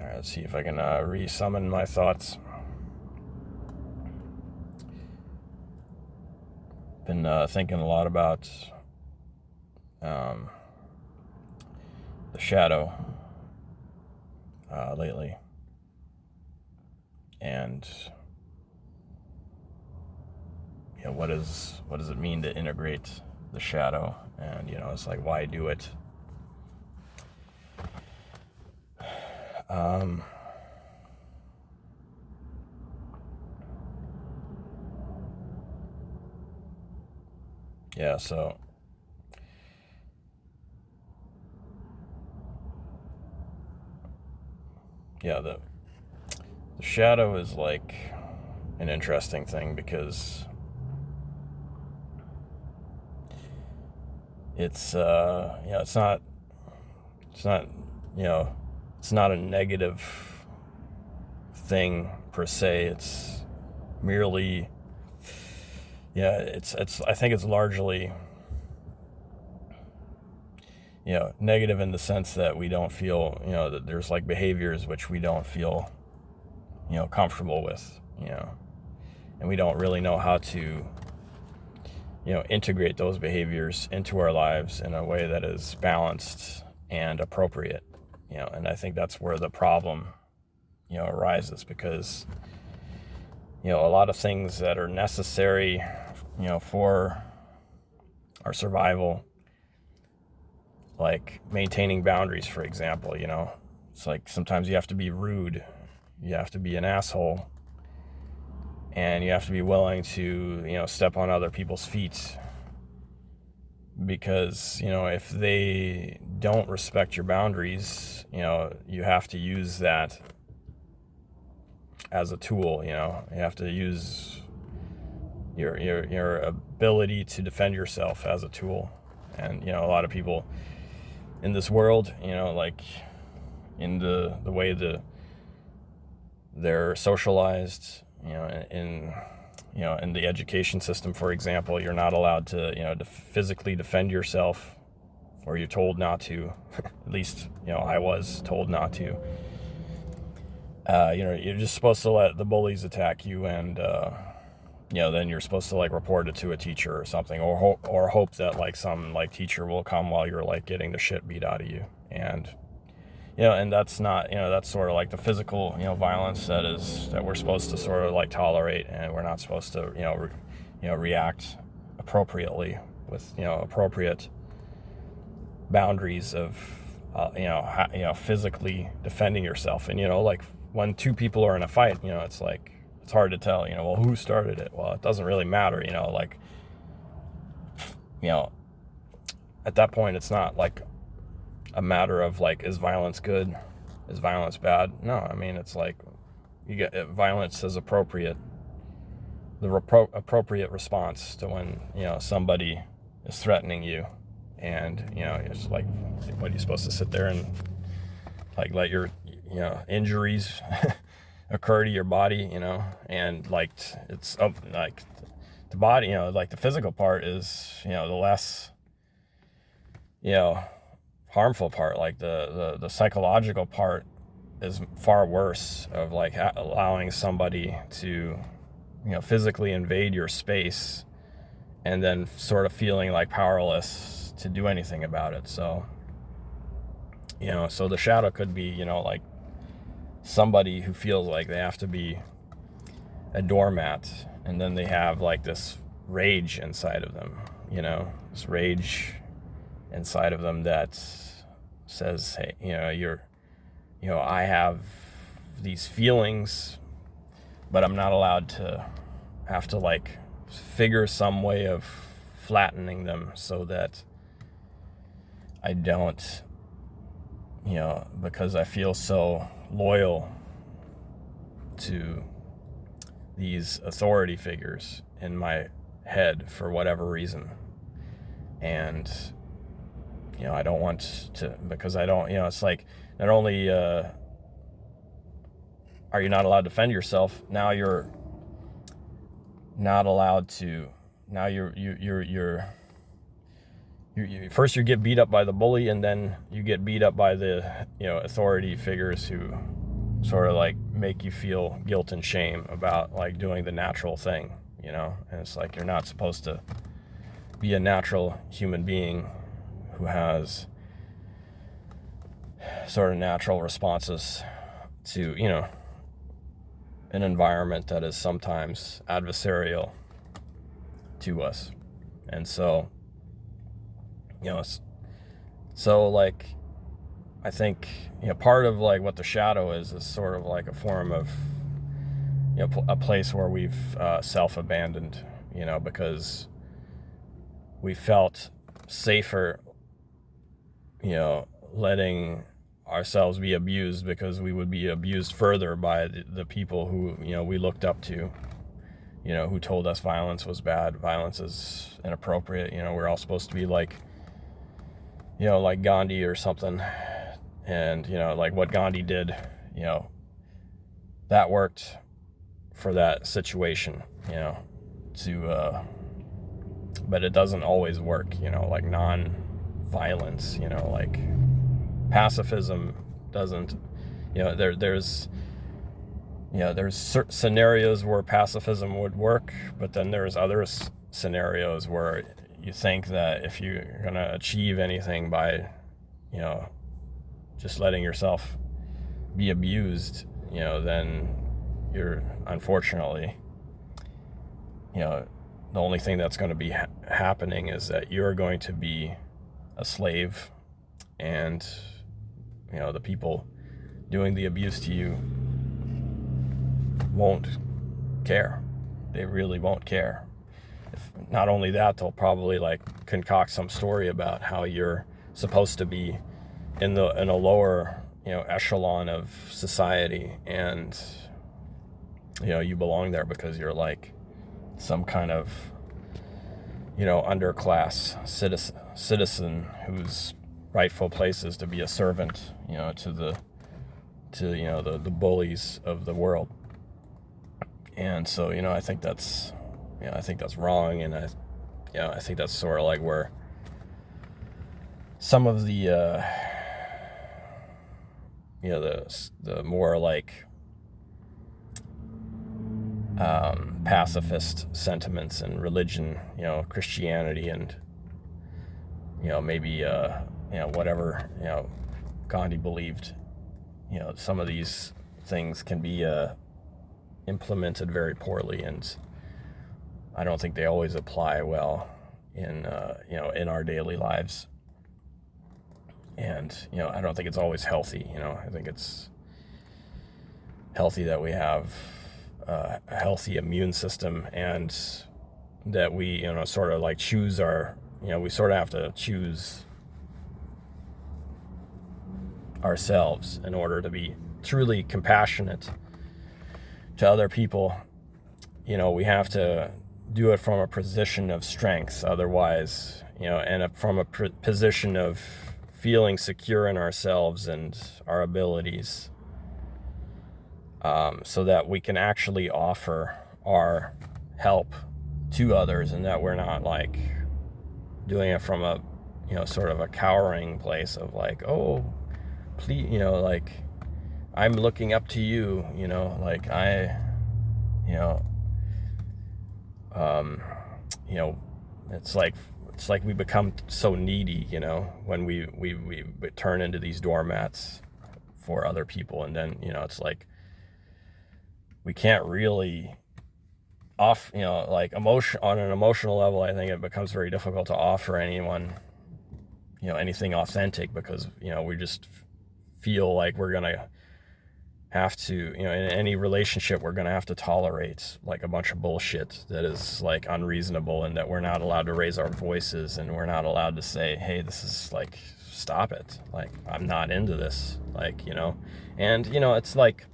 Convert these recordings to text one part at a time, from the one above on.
All right, let's see if I can re-summon my thoughts. Been thinking a lot about the shadow lately, and what does it mean to integrate the shadow? And it's like, why do it? So the shadow is like an interesting thing because it's it's not a negative thing per se. It's merely I think it's largely negative in the sense that we don't feel that there's like behaviors which we don't feel comfortable with, and we don't really know how to integrate those behaviors into our lives in a way that is balanced and appropriate, and I think that's where the problem arises, because a lot of things that are necessary for our survival, like maintaining boundaries, for example, it's like sometimes you have to be rude, you have to be an asshole, and you have to be willing to step on other people's feet, because if they don't respect your boundaries, you have to use that as a tool. You have to use your ability to defend yourself as a tool. And a lot of people in this world, like in the way they're socialized, in the education system, for example, you're not allowed to to physically defend yourself, or you're told not to. At least I was told not to. You're just supposed to let the bullies attack you, and then you're supposed to like report it to a teacher or something, or hope that like some like teacher will come while you're like getting the shit beat out of you. And and that's not, that's sort of like the physical, violence that we're supposed to sort of like tolerate, and we're not supposed to, react appropriately with, appropriate boundaries of, physically defending yourself. And, like when two people are in a fight, it's like, it's hard to tell, well, who started it? Well, it doesn't really matter, like, at that point, it's not like a matter of like, is violence good? Is violence bad? No, I mean, it's like you get violence as appropriate, the appropriate response to when somebody is threatening you, and it's like, what are you supposed to sit there and like let your injuries occur to your body, and like it's like the body, like the physical part is the less harmful part. Like the psychological part is far worse, of like allowing somebody to physically invade your space and then sort of feeling like powerless to do anything about it. So so the shadow could be like somebody who feels like they have to be a doormat, and then they have like this rage inside of them, this rage inside of them that says, hey, I have these feelings, but I'm not allowed to have to like figure some way of flattening them so that I don't, because I feel so loyal to these authority figures in my head for whatever reason. And I don't want to, because I don't, it's like, not only are you not allowed to defend yourself, now you're not allowed to, now you're first you get beat up by the bully, and then you get beat up by the authority figures who sort of like make you feel guilt and shame about like doing the natural thing, you know? And it's like you're not supposed to be a natural human being who has sort of natural responses to, you know, an environment that is sometimes adversarial to us. And so, you know, so like, I think, you know, part of like what the shadow is sort of like a form of, you know, a place where we've self-abandoned, you know, because we felt safer, you know, letting ourselves be abused, because we would be abused further by the people who, you know, we looked up to, you know, who told us violence was bad, violence is inappropriate. You know, we're all supposed to be like, you know, like Gandhi or something. And, you know, like what Gandhi did, you know, that worked for that situation, you know, but it doesn't always work, you know, like non-violence, you know, like pacifism doesn't, you know, there's certain scenarios where pacifism would work, but then there's other scenarios where you think that if you're going to achieve anything by, you know, just letting yourself be abused, you know, then you're unfortunately, you know, the only thing that's going to be happening is that you're going to be a slave, and, you know, the people doing the abuse to you won't care. They really won't care. If not only that, they'll probably like concoct some story about how you're supposed to be in a lower, you know, echelon of society, and, you know, you belong there because you're like some kind of, you know, underclass citizen whose rightful place is to be a servant, you know, to you know, the bullies of the world. And so, you know, I think that's wrong, and I think that's sort of like where some of the you know, the more like pacifist sentiments in religion, you know, Christianity, and, you know, maybe you know, whatever, you know, Gandhi believed, you know, some of these things can be implemented very poorly, and I don't think they always apply well in you know, in our daily lives. And, you know, I don't think it's always healthy, you know. I think it's healthy that we have a healthy immune system, and that we, you know, sort of like choose our, you know, we sort of have to choose ourselves in order to be truly compassionate to other people. You know, we have to do it from a position of strength. Otherwise, you know, and from a position of feeling secure in ourselves and our abilities, so that we can actually offer our help to others, and that we're not like doing it from a, you know, sort of a cowering place of like, oh, please, you know, like, I'm looking up to you, you know, like you know, you know, it's like we become so needy, you know, when we turn into these doormats for other people. And then, you know, it's like we can't really you know, like on an emotional level, I think it becomes very difficult to offer anyone, you know, anything authentic, because, you know, we just feel like we're gonna have to, you know, in any relationship, we're gonna have to tolerate like a bunch of bullshit that is like unreasonable, and that we're not allowed to raise our voices, and we're not allowed to say, hey, this is like, stop it, like, I'm not into this, like, you know. And, you know, it's like,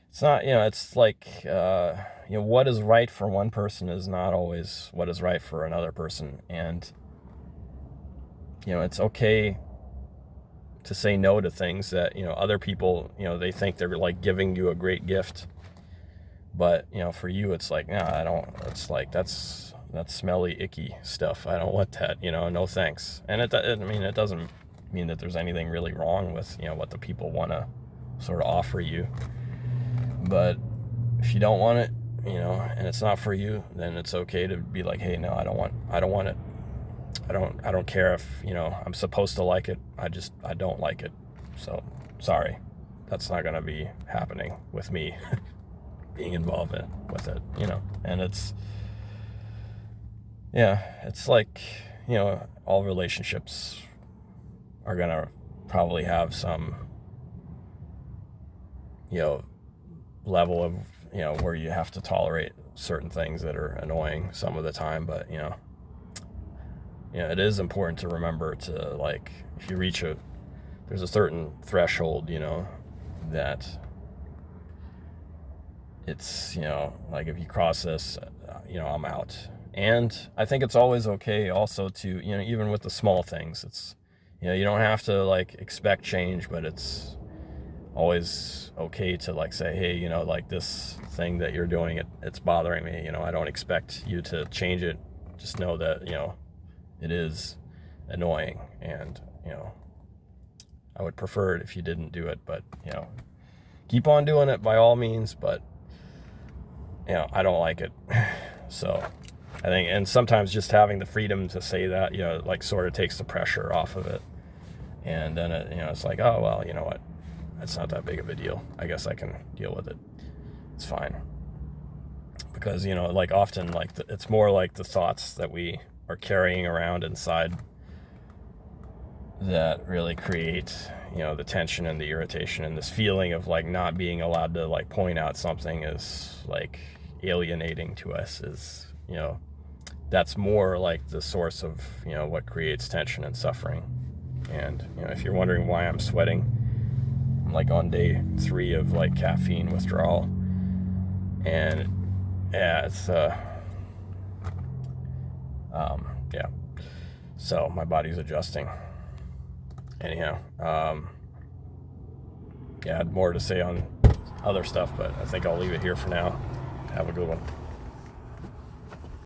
it's not, you know, it's like, you know, what is right for one person is not always what is right for another person. And, you know, it's okay to say no to things that, you know, other people, you know, they think they're like giving you a great gift, but, you know, for you, it's like, nah, I don't, it's like, that's smelly, icky stuff. I don't want that, you know, no thanks. And I mean, it doesn't mean that there's anything really wrong with, what the people want to sort of offer you. But if you don't want it, and it's not for you, then it's okay to be like, hey, no, I don't want it. I don't care if, I'm supposed to like it. I don't like it. So sorry, that's not going to be happening with me being involved with it, and it's like, all relationships are going to probably have some, level of, where you have to tolerate certain things that are annoying some of the time. But, it is important to remember to, like, if you reach there's a certain threshold, that it's, like if you cross this, I'm out. And I think it's always okay also to, even with the small things, it's, you don't have to like expect change, but it's always okay to like say, hey, like this thing that you're doing, it's bothering me. I don't expect you to change it. Just know that, it is annoying, and, I would prefer it if you didn't do it, but, keep on doing it by all means, but, I don't like it. So I think, and sometimes just having the freedom to say that, like sort of takes the pressure off of it. And then, it's like, oh, well, you know what? It's not that big of a deal. I guess I can deal with it. It's fine. Because, like often, like it's more like the thoughts that we are carrying around inside that really create, the tension and the irritation, and this feeling of like not being allowed to like point out something is like alienating to us, is, that's more like the source of, what creates tension and suffering. And, if you're wondering why I'm sweating, I'm like on day 3 of like caffeine withdrawal. And yeah, it's, yeah. So my body's adjusting. Anyhow, yeah, I had more to say on other stuff, but I think I'll leave it here for now. Have a good one.